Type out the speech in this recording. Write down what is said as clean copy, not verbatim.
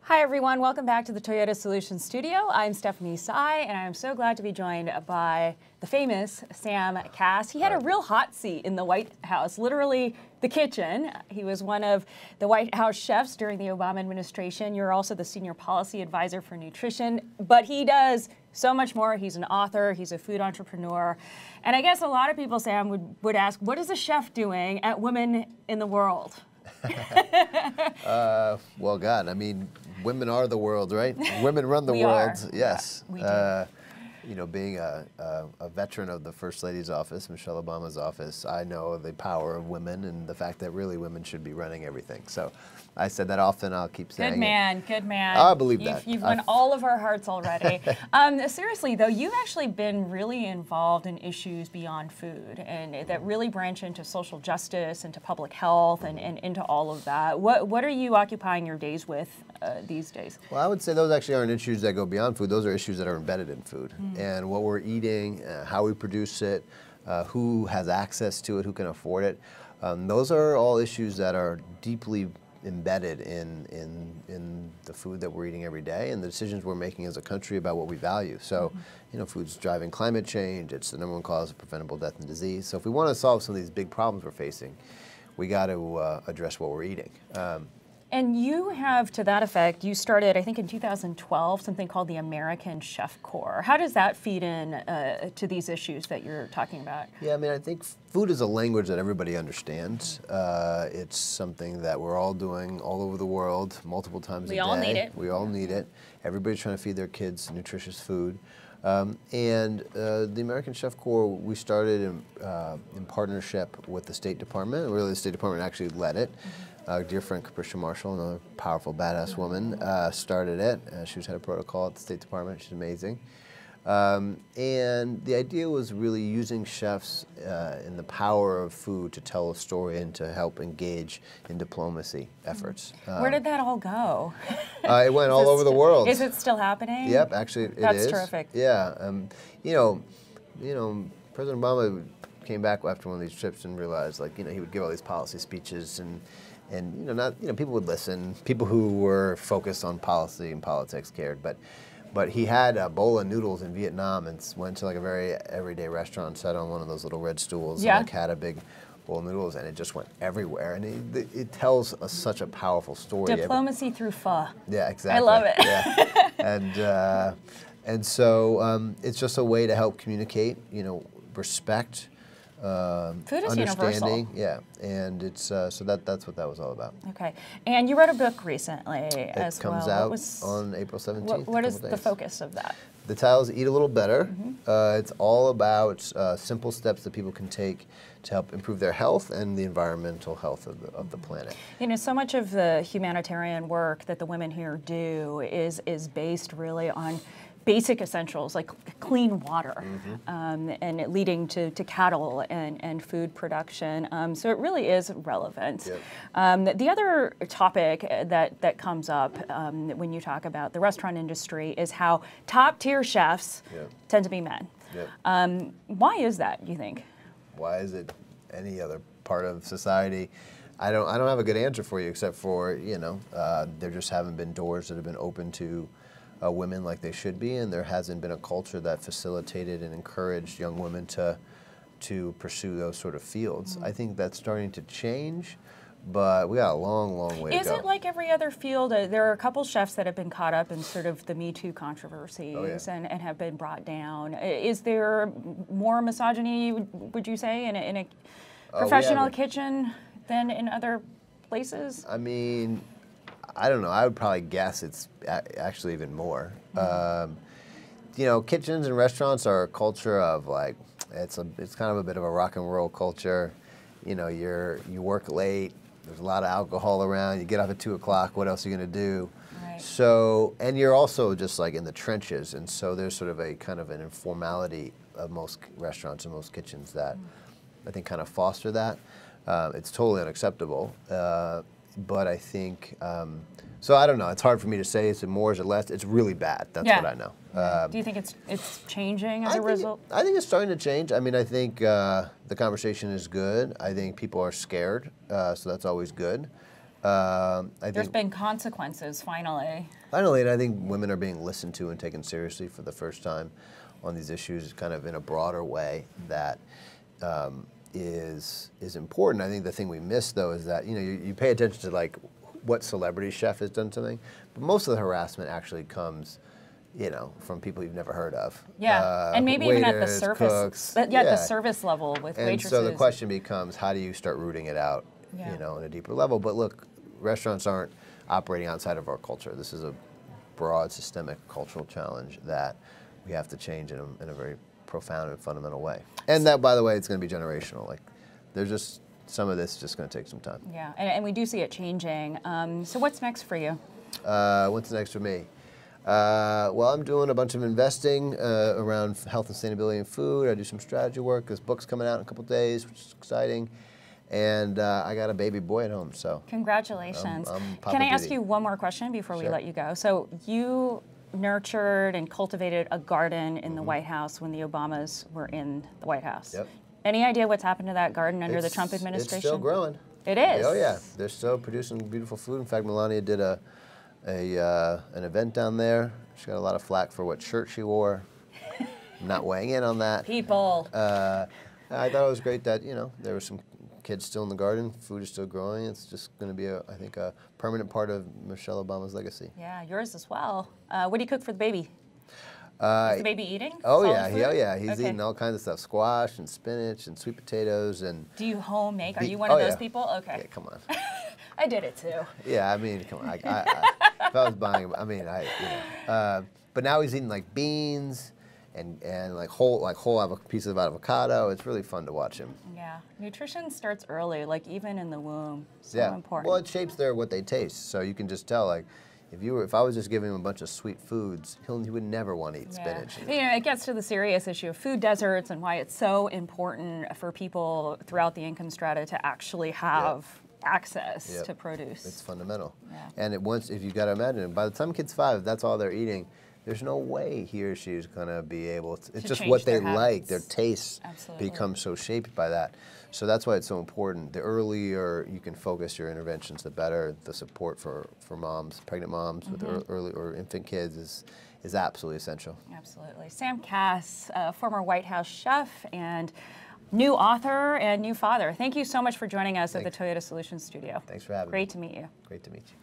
Hi everyone, welcome back to the Toyota Solutions Studio. I'm Stephanie Tsai, and I'm so glad to be joined by the famous Sam Kass. He had a real hot seat in the White House, literally the kitchen. He was one of the White House chefs during the Obama administration. You're also the senior policy advisor for nutrition, but he does so much more. He's an author, he's a food entrepreneur. And I guess a lot of people, Sam, would ask, what is a chef doing at Women in the World? Well, God, I mean, women are the world, right? Women run the world. Yes. Yeah, we do. You know, being a veteran of the First Lady's office, Michelle Obama's office, I know the power of women and the fact that really women should be running everything. So I said that often, I'll keep saying Good man, good man. I believe that. You've won all of our hearts already. Seriously, though, you've actually been really involved in issues beyond food and that really branch into social justice, into public health, and into all of that. What are you occupying your days with these days? Well, I would say those actually aren't issues that go beyond food. Those are issues that are embedded in food. And what we're eating, how we produce it, who has access to it, who can afford it. Those are all issues that are deeply embedded in the food that we're eating every day and the decisions we're making as a country about what we value. So, you know, food's driving climate change. It's the #1 cause of preventable death and disease. So if we want to solve some of these big problems we're facing, we got to address what we're eating. And you have, to that effect, you started, I think in 2012, something called the American Chef Corps. How does that feed in to these issues that you're talking about? Yeah, I mean, I think food is a language that everybody understands. It's something that we're all doing all over the world, multiple times a day. We all need it. We all need it. Everybody's trying to feed their kids nutritious food. The American Chef Corps, we started in partnership with the State Department. Really, the State Department actually led it. Our dear friend Capricia Marshall, another powerful, badass woman, started it. She was head of protocol at the State Department. She's amazing. And the idea was really using chefs and the power of food to tell a story and to help engage in diplomacy efforts. Where did that all go? It went all over the world. Is it still happening? Yep, actually it is. That's terrific. Yeah. You know, President Obama came back after one of these trips and realized, like, you know, he would give all these policy speeches and people would listen. People who were focused on policy and politics cared, but he had a bowl of noodles in Vietnam and went to like a very everyday restaurant, sat on one of those little red stools, and like had a big bowl of noodles, and it just went everywhere. And it tells such a powerful story. Diplomacy through pho. Yeah, exactly. I love it. Yeah. And so it's just a way to help communicate, you know, respect. Food is understanding, universal. Yeah, and it's so that's what that was all about. Okay, and you wrote a book recently as well. It comes out on April 17th. What is the focus of that? The title is Eat a Little Better. It's all about simple steps that people can take to help improve their health and the environmental health of the planet. You know, so much of the humanitarian work that the women here do is based really on basic essentials like clean water, and it leading to cattle and food production. So it really is relevant. Yep. The other topic that comes up when you talk about the restaurant industry is how top-tier chefs tend to be men. Yep. Why is that, you think? Why is it any other part of society? I don't have a good answer for you, except for, you know, there just haven't been doors that have been open to women like they should be, and there hasn't been a culture that facilitated and encouraged young women to pursue those sort of fields. I think that's starting to change, but we got a long, long way to go. Is it like every other field? There are a couple chefs that have been caught up in sort of the Me Too controversies and have been brought down. Is there more misogyny, would you say, in a professional kitchen than in other places? I mean, I don't know. I would probably guess it's actually even more. You know, kitchens and restaurants are a culture of like, it's kind of a bit of a rock and roll culture. You know, you work late. There's a lot of alcohol around. You get off at 2 o'clock. What else are you gonna do? Right. So, and you're also just like in the trenches, and so there's sort of a kind of an informality of most restaurants and most kitchens that I think kind of foster that. It's totally unacceptable. But I think, so I don't know. It's hard for me to say. Is it more? Is it less? It's really bad. That's what I know. Do you think it's changing as a result? I think it's starting to change. I mean, I think the conversation is good. I think people are scared, so that's always good. There's been consequences, finally. Finally, and I think women are being listened to and taken seriously for the first time on these issues, kind of in a broader way that is important. I think the thing we miss, though, is that you pay attention to like what celebrity chef has done something, but most of the harassment actually comes, from people you've never heard of. Yeah, and maybe waiters, even at the surface, cooks. the service level with and waitresses. So the question becomes, how do you start rooting it out, on a deeper level? But look, restaurants aren't operating outside of our culture. This is a broad, systemic cultural challenge that we have to change in a very profound and fundamental way. And that, by the way, it's going to be generational. Like, there's just some of this just going to take some time. Yeah, and we do see it changing. So what's next for you? What's next for me? Well, I'm doing a bunch of investing around health and sustainability in food. I do some strategy work. This book's coming out in a couple days, which is exciting. And I got a baby boy at home, so. Congratulations. I'm Can I ask you one more question before we let you go? So you nurtured and cultivated a garden in the White House when the Obamas were in the White House. Yep. Any idea what's happened to that garden under the Trump administration? It's still growing. It is? Oh yeah, they're still producing beautiful food. In fact, Melania did an event down there. She got a lot of flack for what shirt she wore. I'm not weighing in on that. People. I thought it was great that, there were some kids still in the garden, food is still growing. It's just going to be, I think, a permanent part of Michelle Obama's legacy. Yeah, yours as well. What do you cook for the baby? Is the baby eating? Oh yeah, he's eating all kinds of stuff: squash and spinach and sweet potatoes and. Do you home make? Are you one of those people? Okay. Yeah, come on. I did it too. Yeah, I mean, come on. If I was buying, but now he's eating like beans and like whole pieces of avocado. It's really fun to watch him. Yeah, nutrition starts early, like even in the womb. So important. Well, it shapes what they taste. So you can just tell, like, if I was just giving him a bunch of sweet foods, he would never want to eat spinach. It gets to the serious issue of food deserts and why it's so important for people throughout the income strata to actually have access to produce. It's fundamental. Yeah. And if you got to imagine, by the time kid's 5, if that's all they're eating, there's no way he or she is going to be able to. It's just what they like. Their tastes become so shaped by that. So that's why it's so important. The earlier you can focus your interventions, the better. The support for moms, pregnant moms with early or infant kids is absolutely essential. Absolutely. Sam Kass, former White House chef and new author and new father. Thank you so much for joining us at the Toyota Solutions Studio. Thanks for having me. Great to meet you. Great to meet you.